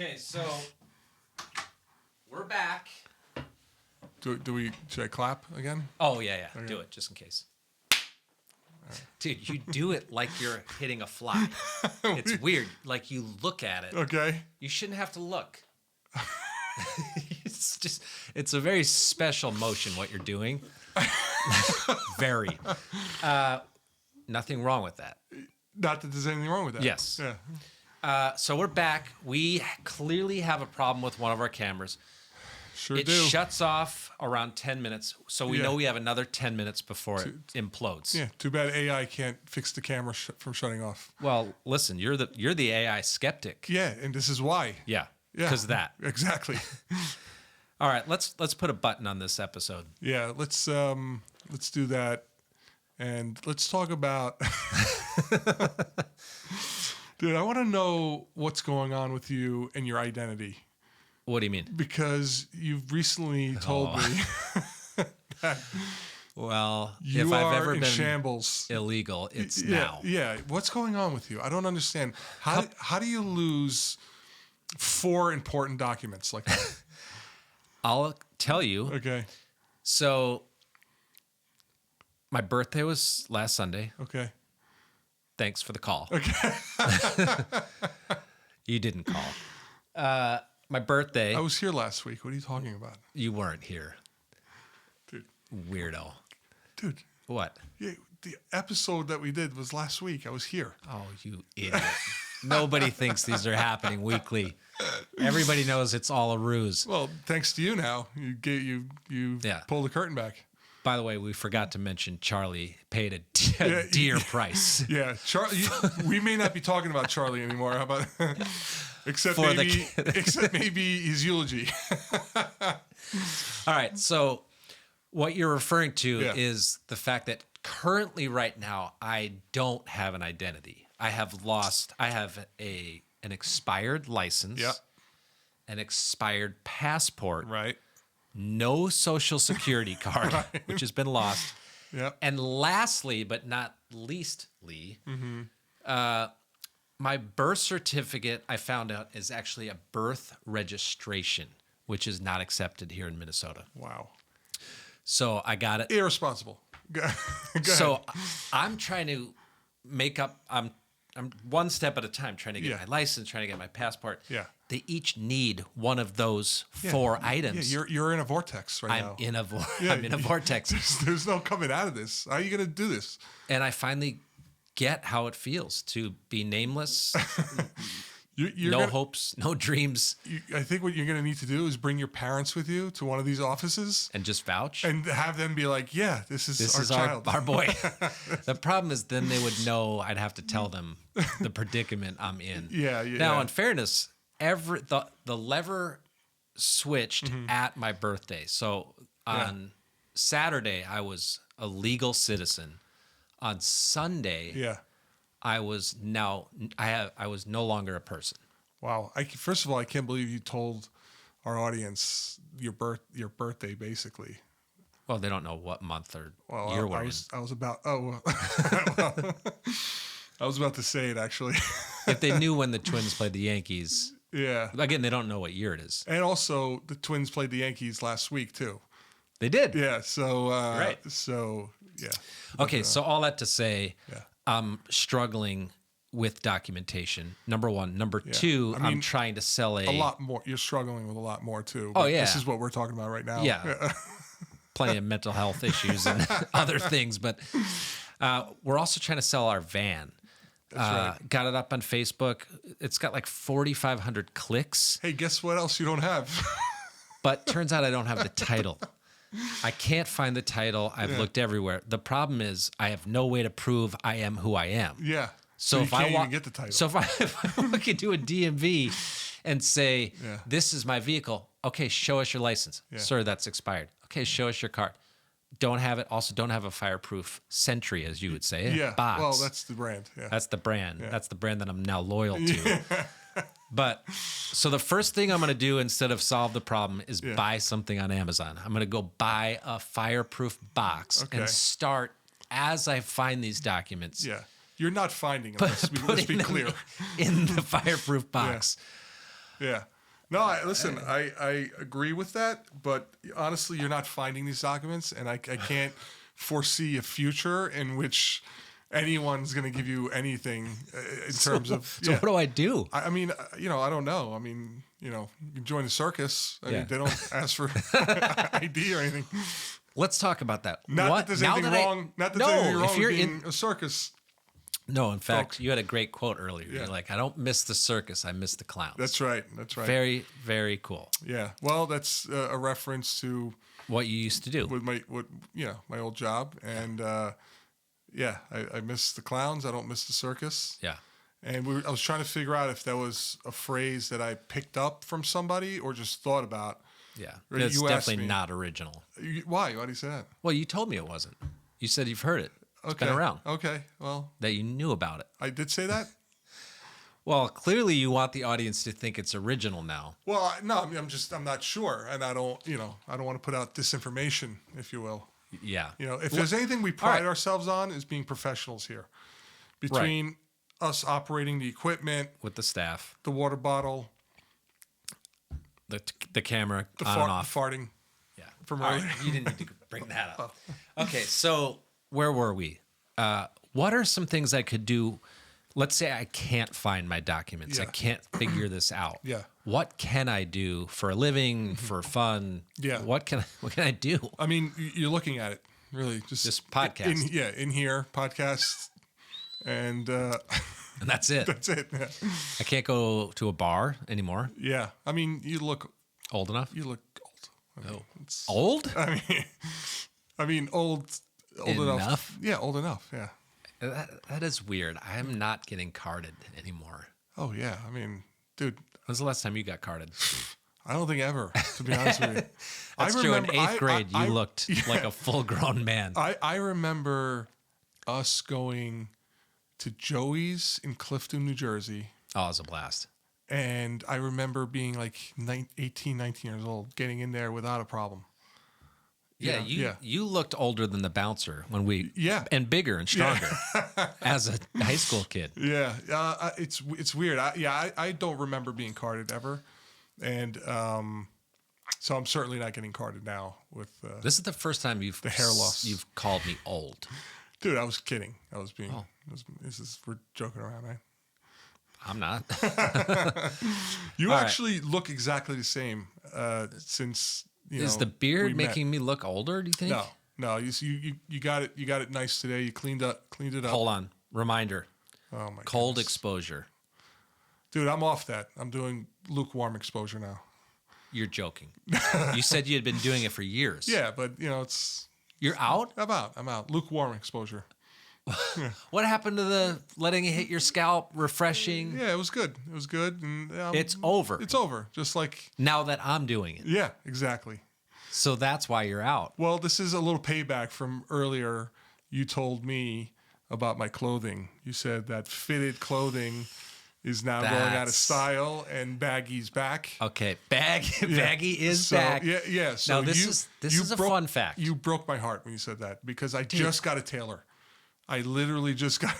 Okay, so we're back. Should I clap again? Oh, yeah. Okay. Do it, just in case. Dude, you do it like you're hitting a fly. It's weird. Like you look at it. Okay. You shouldn't have to look. It's a very special motion what you're doing. Very. Nothing wrong with that. Not that there's anything wrong with that. Yes. Yeah. So we're back. We clearly have a problem with one of our cameras. Sure It do. shuts off around 10 minutes, so we Yeah. know we have another 10 minutes before it implodes. Yeah. Too bad AI can't fix the camera from shutting off. Well, listen, you're the AI skeptic. Yeah, and this is why. Yeah. Yeah. Because of that. Exactly. All right, let's put a button on this episode. Yeah. Let's do that, and let's talk about. Dude, I want to know what's going on with you and your identity. What do you mean? Because you've recently told me that Well, you if are I've ever in been shambles. illegal, it's Yeah, now. yeah. What's going on with you? I don't understand. How do you lose 4 important documents like that? I'll tell you. Okay. So, my birthday was last Sunday. Okay. Thanks for the call. Okay. You didn't call. My birthday. I was here last week. What are you talking about? You weren't here. Dude. Weirdo. Dude. What? Yeah, the episode that we did was last week. I was here. Oh, you idiot. Nobody thinks these are happening weekly. Everybody knows it's all a ruse. Well, thanks to you now. You Yeah. pulled the curtain back. By the way, we forgot to mention Charlie paid a dear price. Yeah, Charlie. We may not be talking about Charlie anymore. How about except For maybe his eulogy. All right. So what you're referring to Yeah. is the fact that currently right now, I don't have an identity. I have an expired license, Yeah. an expired passport, Right. no social security card, which has been lost. Yeah. And lastly, but not leastly, my birth certificate, I found out, is actually a birth registration, which is not accepted here in Minnesota. Wow. So I got it. Irresponsible. Go So ahead. I'm trying to make up. I'm one step at a time trying to get Yeah. my license, trying to get my passport. Yeah. They each need one of those 4 items. Yeah, you're in a vortex right now. I'm in a Yeah. vortex, There's no coming out of this. How are you going to do this? and I finally get how it feels to be nameless, You're no gonna, hopes, no dreams, I think what you're going to need to do is bring your parents with you to one of these offices and just vouch. and have them be like, yeah, this is our child. our boy. The problem is then they would know I'd have to tell them the predicament I'm in. Yeah. Now, in fairness, the lever switched Mm-hmm. at my birthday. So on Saturday, I was a legal citizen. On Sunday, Yeah. I was no longer a person. Wow. First of all, I can't believe you told our audience your birthday, basically. Well, they don't know what month or Well, year we're in. I was about I was about to say it actually. If they knew when the Twins played the Yankees, Yeah. again, they don't know what year it is. And also, the Twins played the Yankees last week too. They did. Yeah. So Right. So yeah. Okay, so all that to say, Yeah. I'm struggling with documentation. Number one. Number two, I mean, I'm trying to sell A lot more. You're struggling with a lot more too. Oh, but yeah. This is what we're talking about right now. Yeah. plenty of mental health issues and other things, but we're also trying to sell our van. That's right. Got it up on Facebook. It's got like 4,500 clicks, Hey, guess what else you don't have? but turns out I don't have the title. I can't find the title. I've looked everywhere. The problem is I have no way to prove I am who I am. Yeah. So you if can't I even get the title. So if I look into a DMV and say, Yeah. this is my vehicle. Okay, show us your license. Yeah. Sir, that's expired. Okay, show us your card. Don't have it. Also, don't have a fireproof Sentry, as you would say. Yeah. Box. Well, that's the brand. Yeah. That's the brand. That's the brand that I'm now loyal to. But so the first thing I'm going to do instead of solve the problem is buy something on Amazon. I'm going to go buy a fireproof box and start as I find these documents. Yeah. You're not finding them. Let's be clear. In the fireproof box. Yeah. No, listen, I agree with that, but honestly, you're not finding these documents, and I can't foresee a future in which anyone's going to give you anything in terms of. So what do I do? I mean, I don't know. I mean, you can join the circus. I mean, they don't ask for ID or anything. Let's talk about that. Not that there's anything wrong. Not that there's anything wrong with being a circus. No, in fact, you had a great quote earlier. Yeah. You're like, I don't miss the circus, I miss the clowns. That's right. Very, very cool. Yeah. Well, that's a reference to what you used to do with my old job, and I miss the clowns. I don't miss the circus. Yeah. And I was trying to figure out if that was a phrase that I picked up from somebody or just thought about. Yeah. It's definitely not original. Why? Why do you say that? Well, you told me it wasn't. You said you've heard it. It's been around. Okay, well. That you knew about it. I did say that? Well, clearly you want the audience to think it's original now. Well, no, I'm not sure. And I don't want to put out disinformation, if you will. Yeah. If there's anything we pride ourselves on is being professionals here. Between us operating the equipment. With the staff. The water bottle. The camera on and off. Farting. Yeah. From earlier. You didn't need to bring that up. Okay, so where were we? What are some things I could do? Let's say I can't find my documents. I can't figure this out. Yeah. What can I do for a living, for fun? Yeah. What can I do? I mean, you're looking at it, really. Just podcast. In here, podcast. And that's it. That's it. Yeah. I can't go to a bar anymore. Yeah. I mean, you look old enough. You look old. Old? I mean, old enough. Yeah, old enough. Yeah. That is weird. I'm not getting carded anymore. Oh yeah. I mean, dude. When's the last time you got carded? I don't think ever, to be honest with you. That's true. In 8th grade, you looked like a full-grown man. I remember us going to Joey's in Clifton, New Jersey. Oh, it was a blast. And I remember being like 18, 19 years old, getting in there without a problem. Yeah, you looked older than the bouncer when we and bigger and stronger as a high school kid. Yeah, it's weird. I don't remember being carded ever, and so I'm certainly not getting carded now. With this is the first time the hair loss. You've called me old, dude. I was kidding. I was being. We're joking around, right? I'm not. You actually look exactly the same since. Is the beard making me look older? Do you think? No. You got it. You got it nice today. You cleaned it up. Hold on. Reminder. Oh my. Cold goodness. Exposure. Dude, I'm off that. I'm doing lukewarm exposure now. You're joking. You said you had been doing it for years. Yeah, but it's. You're out? I'm out. Lukewarm exposure. What happened to the letting it hit your scalp, refreshing? Yeah, it was good. And, it's over. It's over. Just like now that I'm doing it. Yeah, exactly. So that's why you're out. Well, this is a little payback from earlier. You told me about my clothing. You said that fitted clothing is now going out of style and baggy's back. Okay, baggy is back. Yeah. So now this is a fun fact. You broke my heart when you said that because I just got a tailor. I literally just got.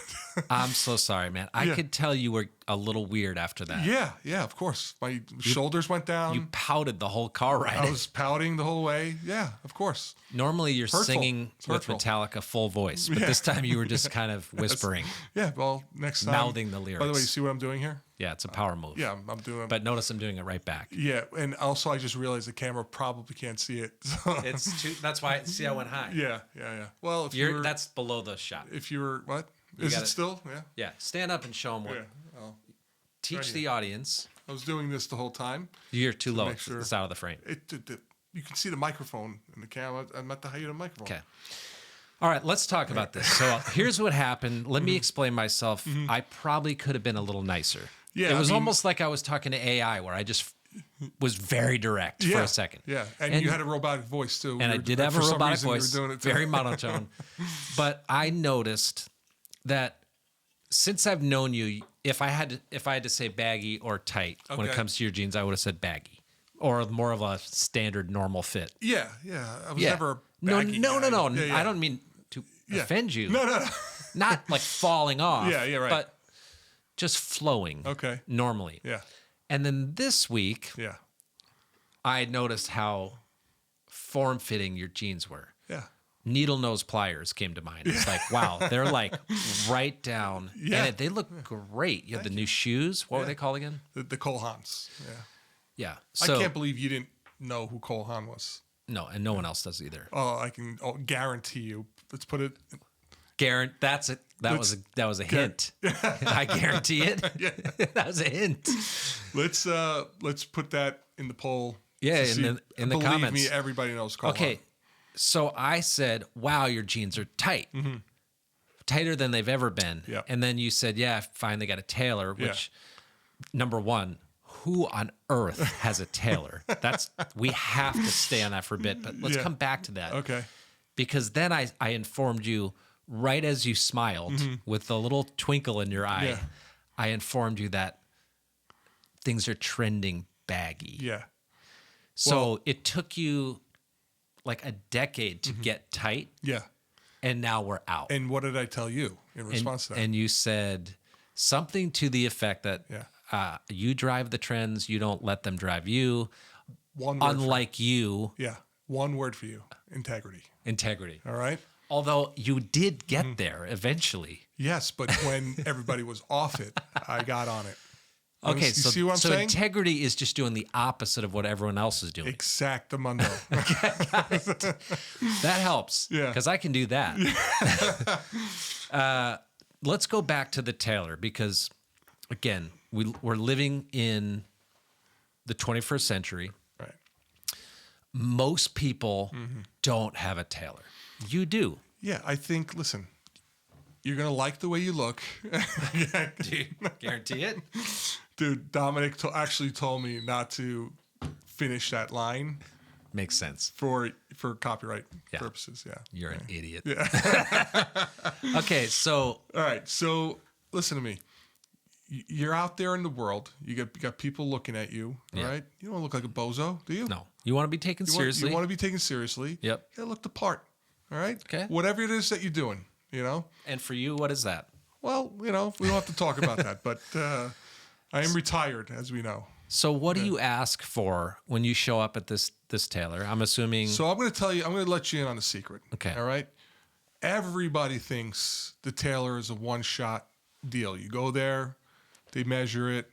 I'm so sorry, man. I could tell you were a little weird after that. Yeah, of course. My shoulders went down. You pouted the whole car ride. I was pouting the whole way. Yeah, of course. Normally you're singing with Metallica full voice, but this time you were just kind of whispering. Yeah, well, next time. Mouthing the lyrics. By the way, you see what I'm doing here? Yeah, it's a power move. Yeah, I'm doing. But notice I'm doing it right back. Yeah, and also I just realized the camera probably can't see it. It's too. That's why. See, I went high. Yeah. Well, if you're that's below the shot. If you were what? Is it still? Yeah. Yeah. Stand up and show them what. Yeah. Teach the audience. I was doing this the whole time. You're too low. It's out of the frame. You can see the microphone in the camera. I'm at the height of the microphone. Okay. All right, let's talk about this. So here's what happened. Let me explain myself. I probably could have been a little nicer. Yeah, it was almost like I was talking to AI where I just was very direct for a second. Yeah, and you had a robotic voice too. And I did have a robotic voice, very monotone. But I noticed that since I've known you, if I had to say baggy or tight when it comes to your jeans, I would have said baggy or more of a standard normal fit. Yeah. I was never a baggy No. Yeah. I don't mean to offend you. No. Not like falling off. Yeah, right. But just flowing. Okay. Normally. Yeah. And then this week, Yeah. I noticed how form-fitting your jeans were. Yeah. Needle nose pliers came to mind. It's like, wow, they're like right down. Yeah. And they look great. You have the new shoes. What were they called again? The Cole Haans. Yeah. Yeah. I So, can't believe you didn't know who Cole Haan was. no, and no one else does either. Oh, I can guarantee you. Let's put it. That's it. That was a hint. I guarantee it. Yeah. That was a hint. Let's put that in the poll. Yeah, to in see. the Believe comments. me, everybody knows Cole Okay, Haan. so I said, "Wow, your jeans are tight, tighter than they've ever been." Yeah. And then you said, "Yeah, I finally got a tailor." Which, number one, who on earth has a tailor? We have to stay on that for a bit, but let's come back to that. Okay. Because then I informed you right as you smiled with a little twinkle in your eye. Yeah. I informed you that things are trending baggy. Yeah. So it took you like a decade to get tight, Yeah. and now we're out. And what did I tell you in response to that? And you said something to the effect that you drive the trends, you don't let them drive you. One word Unlike you, one word for you: integrity. integrity. All right. Although you did get there eventually. Yes, but when everybody was off it, I got on it. Okay, You so, see what I'm so saying? integrity is just doing the opposite of what everyone else is doing. Exactamundo. That helps. Yeah. Because I can do that. Let's go back to the tailor because, again, we're living in the 21st century. Right. Most people don't have a tailor. You do. Yeah, I think. Listen, you're gonna like the way you look. Do you guarantee it? Dude, Dominic actually told me not to finish that line Makes sense. for copyright purposes. Yeah. You're an idiot. Yeah. Okay, so All right. So listen to me. You're out there in the world. You got people looking at you. All right. You don't look like a bozo, do you? no, you want to be taken seriously. You want to be taken seriously. Yep. You gotta look the part. All right. Okay. Whatever it is that you're doing, And for you, what is that? Well, we don't have to talk about that, but I am retired, as we know. So what do you ask for when you show up at this tailor? I'm assuming. So I'm going to tell you, I'm going to let you in on a secret. Okay. All right. Everybody thinks the tailor is a one-shot deal. You go there, they measure it,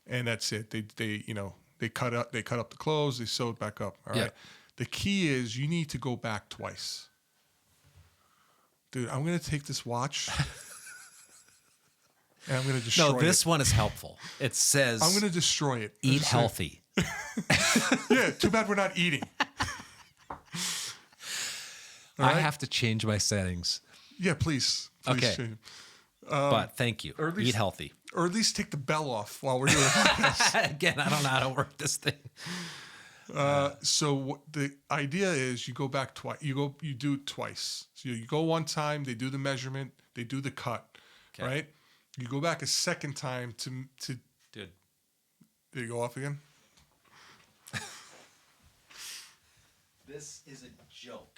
and that's it. They cut up the clothes, they sew it back up. All right. The key is you need to go back twice. Dude, I'm going to take this watch. And I'm going to destroy it. No, this one is helpful. It says I'm going to destroy it. eat healthy. Yeah, too bad we're not eating. I have to change my settings. Yeah, please. Okay. Change. But thank you. or at least- Eat healthy. Or at least take the bell off while we're doing this. Again, I don't know how to work this thing. So the idea is you go back twice. You do it twice. So you go one time, they do the measurement, they do the cut, right? You go back a second time to. Dude. Did you go off again? This is a joke.